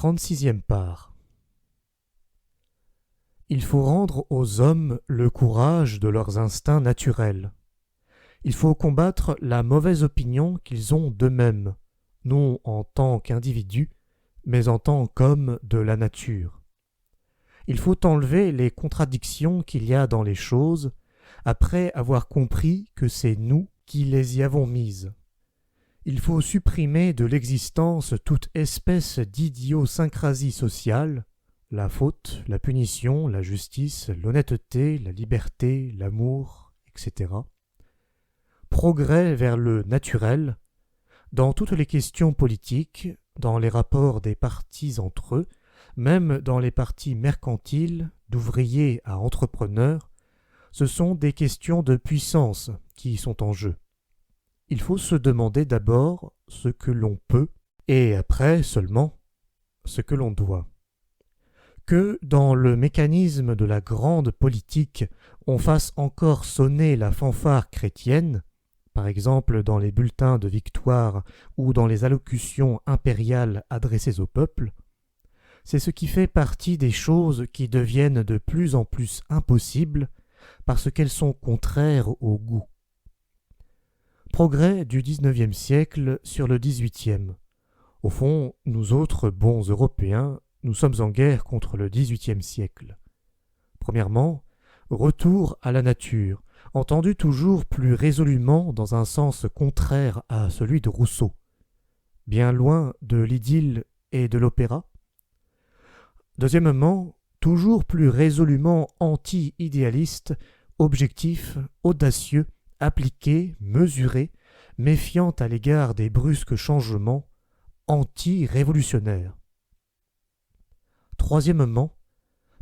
36e part. Il faut rendre aux hommes le courage de leurs instincts naturels. Il faut combattre la mauvaise opinion qu'ils ont d'eux-mêmes, non en tant qu'individus, mais en tant qu'hommes de la nature. Il faut enlever les contradictions qu'il y a dans les choses, après avoir compris que c'est nous qui les y avons mises. Il faut supprimer de l'existence toute espèce d'idiosyncrasie sociale, la faute, la punition, la justice, l'honnêteté, la liberté, l'amour, etc. Progrès vers le naturel, dans toutes les questions politiques, dans les rapports des partis entre eux, même dans les partis mercantiles, d'ouvriers à entrepreneurs, ce sont des questions de puissance qui sont en jeu. Il faut se demander d'abord ce que l'on peut, et après seulement ce que l'on doit. Que dans le mécanisme de la grande politique, on fasse encore sonner la fanfare chrétienne, par exemple dans les bulletins de victoire ou dans les allocutions impériales adressées au peuple, c'est ce qui fait partie des choses qui deviennent de plus en plus impossibles parce qu'elles sont contraires au goût. Progrès du XIXe siècle sur le XVIIIe. Au fond, nous autres bons Européens, nous sommes en guerre contre le XVIIIe siècle. Premièrement, retour à la nature, entendu toujours plus résolument dans un sens contraire à celui de Rousseau, bien loin de l'idylle et de l'opéra. Deuxièmement, toujours plus résolument anti-idéaliste, objectif, audacieux, appliqué, mesuré, méfiant à l'égard des brusques changements, anti-révolutionnaire. Troisièmement,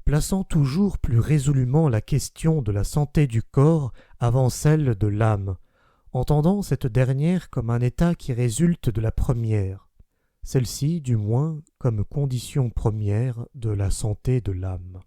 plaçant toujours plus résolument la question de la santé du corps avant celle de l'âme, entendant cette dernière comme un état qui résulte de la première, celle-ci du moins comme condition première de la santé de l'âme.